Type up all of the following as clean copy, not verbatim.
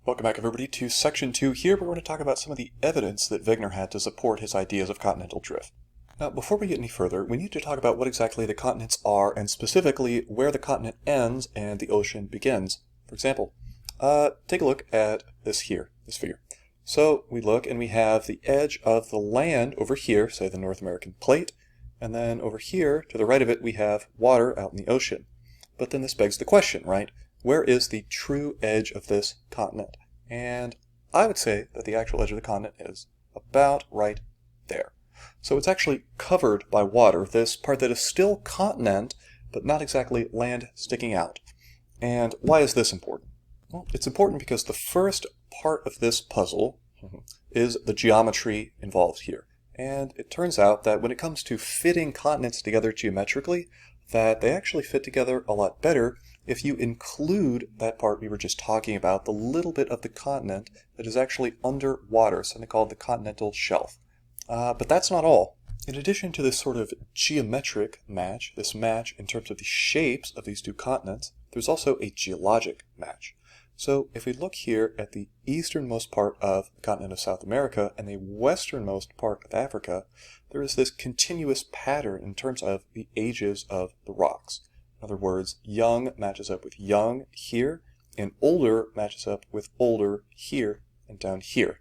Welcome back everybody to section 2. Here we're going to talk about some of the evidence that Wegener had to support his ideas of continental drift. Now before we get any further, we need to talk about what exactly the continents are and specifically where the continent ends and the ocean begins. For example, take a look at this figure. So we look and we have the edge of the land over here, say the North American plate, and then over here to the right of it we have water out in the ocean. But then this begs the question, right? Where is the true edge of this continent? And I would say that the actual edge of the continent is about right there. So it's actually covered by water, this part that is still continent, but not exactly land sticking out. And why is this important? Well, it's important because the first part of this puzzle is the geometry involved here. And it turns out that when it comes to fitting continents together geometrically, that they actually fit together a lot better if you include that part we were just talking about, the little bit of the continent that is actually under water, something called the continental shelf. But that's not all. In addition to this sort of geometric match, this match in terms of the shapes of these two continents, there's also a geologic match. So if we look here at the easternmost part of the continent of South America and the westernmost part of Africa, there is this continuous pattern in terms of the ages of the rocks. In other words, young matches up with young here, and older matches up with older here and down here.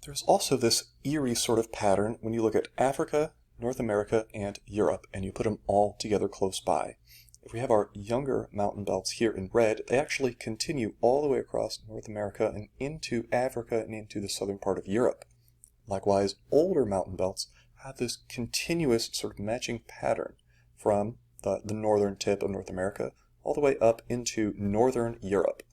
There's also this eerie sort of pattern when you look at Africa, North America, and Europe, and you put them all together close by. If we have our younger mountain belts here in red, they actually continue all the way across North America and into Africa and into the southern part of Europe. Likewise, older mountain belts have this continuous sort of matching pattern from the northern tip of North America all the way up into northern Europe.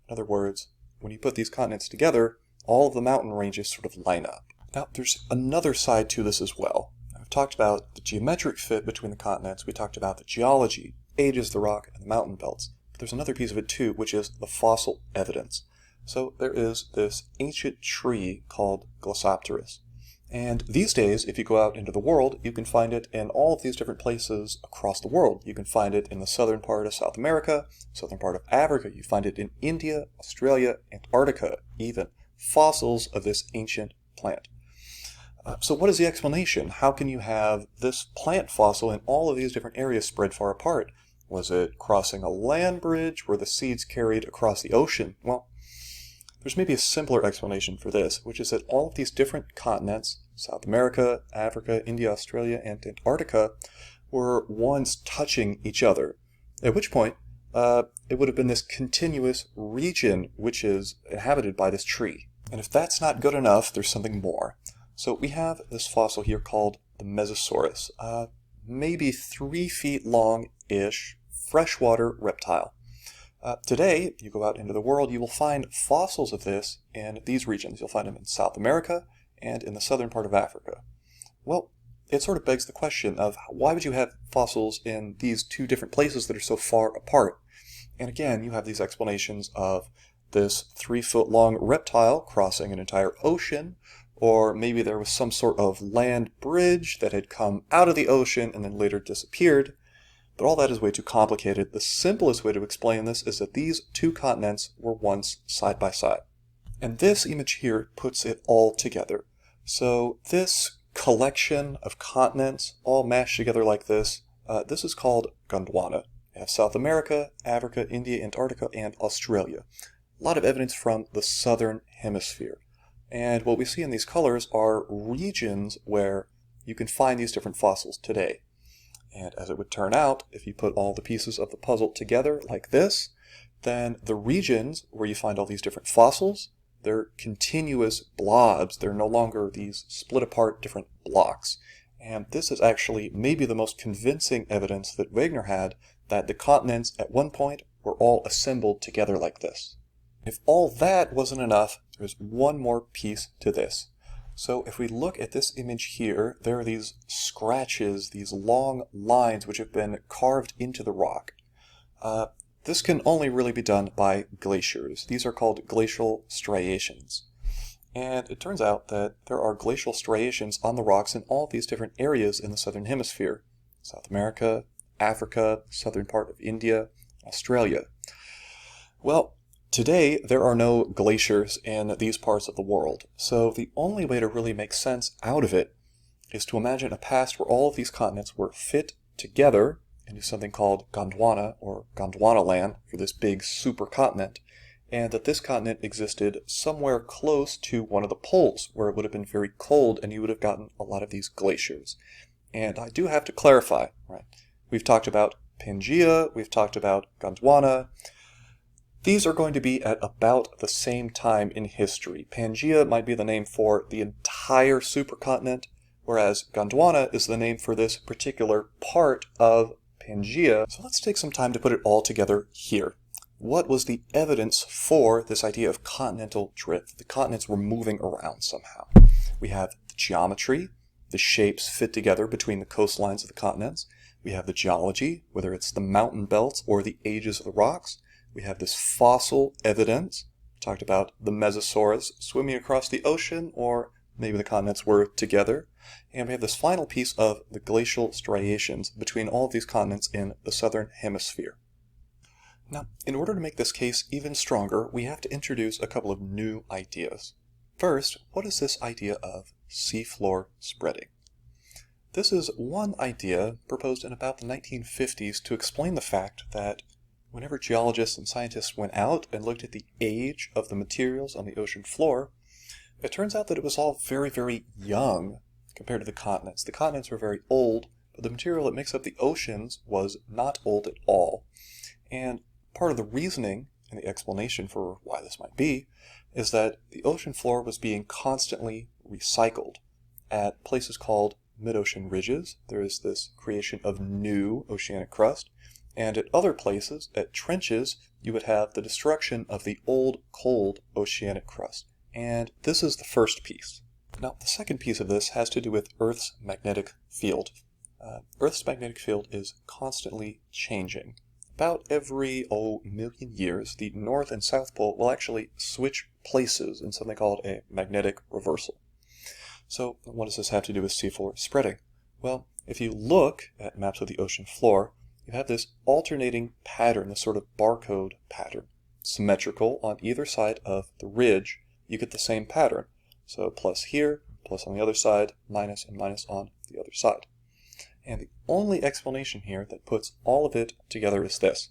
In other words, when you put these continents together, all of the mountain ranges sort of line up. Now, there's another side to this as well. I've talked about the geometric fit between the continents. We talked about the geology, ages of the rock, and the mountain belts. But there's another piece of it too, which is the fossil evidence. So there is this ancient tree called Glossopteris. And these days, if you go out into the world, you can find it in all of these different places across the world. You can find it in the southern part of South America, southern part of Africa. You find it in India, Australia, Antarctica, even. Fossils of this ancient plant. So what is the explanation? How can you have this plant fossil in all of these different areas spread far apart? Was it crossing a land bridge? Were the seeds carried across the ocean? Well, there's maybe a simpler explanation for this, which is that all of these different continents, South America, Africa, India, Australia, and Antarctica, were once touching each other, at which point it would have been this continuous region which is inhabited by this tree. And if that's not good enough, there's something more. So we have this fossil here called the Mesosaurus, maybe 3 feet long-ish freshwater reptile. Today, you go out into the world, you will find fossils of this in these regions. You'll find them in South America and in the southern part of Africa. Well, it sort of begs the question of why would you have fossils in these two different places that are so far apart? And again, you have these explanations of this 3 foot long reptile crossing an entire ocean, or maybe there was some sort of land bridge that had come out of the ocean and then later disappeared. But all that is way too complicated. The simplest way to explain this is that these two continents were once side by side. And this image here puts it all together. So this collection of continents all mashed together like this, this is called Gondwana. You have South America, Africa, India, Antarctica, and Australia. A lot of evidence from the southern hemisphere. And what we see in these colors are regions where you can find these different fossils today. And as it would turn out, if you put all the pieces of the puzzle together like this, then the regions where you find all these different fossils, they're continuous blobs. They're no longer these split apart different blocks. And this is actually maybe the most convincing evidence that Wegener had that the continents at one point were all assembled together like this. If all that wasn't enough, there's one more piece to this. So if we look at this image here, there are these scratches, these long lines which have been carved into the rock. This can only really be done by glaciers. These are called glacial striations. And it turns out that there are glacial striations on the rocks in all these different areas in the southern hemisphere. South America, Africa, southern part of India, Australia. Well, Today, there are no glaciers in these parts of the world, so the only way to really make sense out of it is to imagine a past where all of these continents were fit together into something called Gondwana or Gondwanaland for this big supercontinent, and that this continent existed somewhere close to one of the poles where it would have been very cold and you would have gotten a lot of these glaciers. And I do have to clarify, right? We've talked about Pangaea, we've talked about Gondwana. These are going to be at about the same time in history. Pangaea might be the name for the entire supercontinent, whereas Gondwana is the name for this particular part of Pangaea. So let's take some time to put it all together here. What was the evidence for this idea of continental drift? The continents were moving around somehow. We have the geometry, the shapes fit together between the coastlines of the continents. We have the geology, whether it's the mountain belts or the ages of the rocks. We have this fossil evidence. We talked about the Mesosaurus swimming across the ocean, or maybe the continents were together. And we have this final piece of the glacial striations between all of these continents in the southern hemisphere. Now, in order to make this case even stronger, we have to introduce a couple of new ideas. First, what is this idea of seafloor spreading? This is one idea proposed in about the 1950s to explain the fact that whenever geologists and scientists went out and looked at the age of the materials on the ocean floor, it turns out that it was all very, very young compared to the continents. The continents were very old, but the material that makes up the oceans was not old at all. And part of the reasoning and the explanation for why this might be is that the ocean floor was being constantly recycled. At places called mid-ocean ridges, there is this creation of new oceanic crust. And at other places, at trenches, you would have the destruction of the old, cold oceanic crust. And this is the first piece. Now, the second piece of this has to do with Earth's magnetic field. Earth's magnetic field is constantly changing. About every, million years, the North and South Pole will actually switch places in something called a magnetic reversal. So, what does this have to do with seafloor spreading? Well, if you look at maps of the ocean floor, you have this alternating pattern, this sort of barcode pattern. Symmetrical on either side of the ridge, you get the same pattern. So plus here, plus on the other side, minus and minus on the other side. And the only explanation here that puts all of it together is this.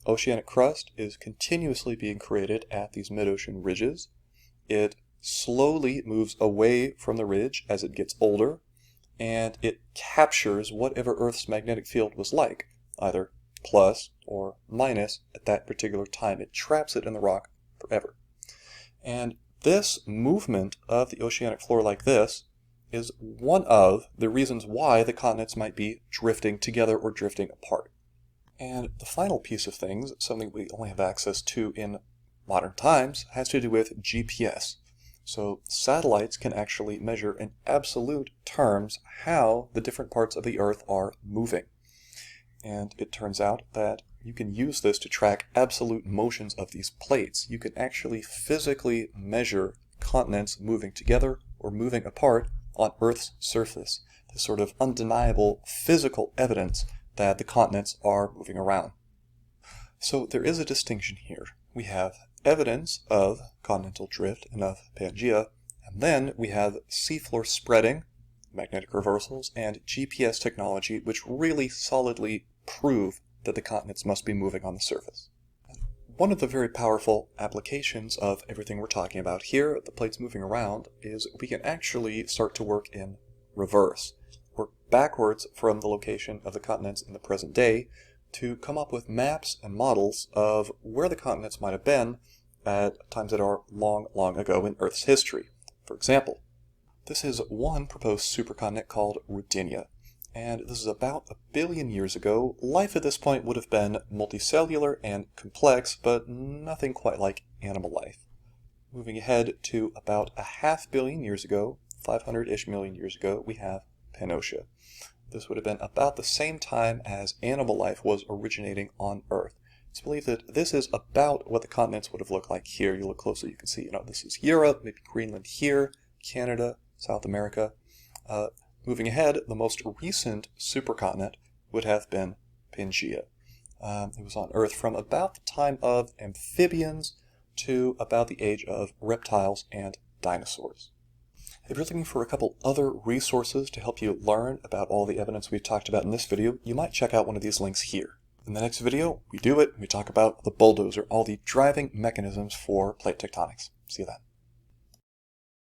Oceanic crust is continuously being created at these mid-ocean ridges. It slowly moves away from the ridge as it gets older, and it captures whatever Earth's magnetic field was like, either plus or minus at that particular time. It traps it in the rock forever. And this movement of the oceanic floor like this is one of the reasons why the continents might be drifting together or drifting apart. And the final piece of things, something we only have access to in modern times, has to do with GPS. So satellites can actually measure in absolute terms how the different parts of the Earth are moving. And it turns out that you can use this to track absolute motions of these plates. You can actually physically measure continents moving together or moving apart on Earth's surface. This sort of undeniable physical evidence that the continents are moving around. So there is a distinction here. We have evidence of continental drift and of Pangaea, and then we have seafloor spreading, magnetic reversals, and GPS technology, which really solidly prove that the continents must be moving on the surface. One of the very powerful applications of everything we're talking about here, the plates moving around, is we can actually start to work in reverse. Work backwards from the location of the continents in the present day to come up with maps and models of where the continents might have been at times that are long, long ago in Earth's history. For example, this is one proposed supercontinent called Rodinia, and this is about 1 billion years ago. Life at this point would have been multicellular and complex, but nothing quite like animal life. Moving ahead to about 500 million years ago, 500-ish million years ago, we have Pangaea. This would have been about the same time as animal life was originating on Earth. It's believed that this is about what the continents would have looked like here. You look closely, you can see, this is Europe, maybe Greenland here, Canada, South America. Moving ahead, the most recent supercontinent would have been Pangaea. It was on Earth from about the time of amphibians to about the age of reptiles and dinosaurs. If you're looking for a couple other resources to help you learn about all the evidence we've talked about in this video, you might check out one of these links here. In the next video, we talk about the bulldozer, all the driving mechanisms for plate tectonics. See you then.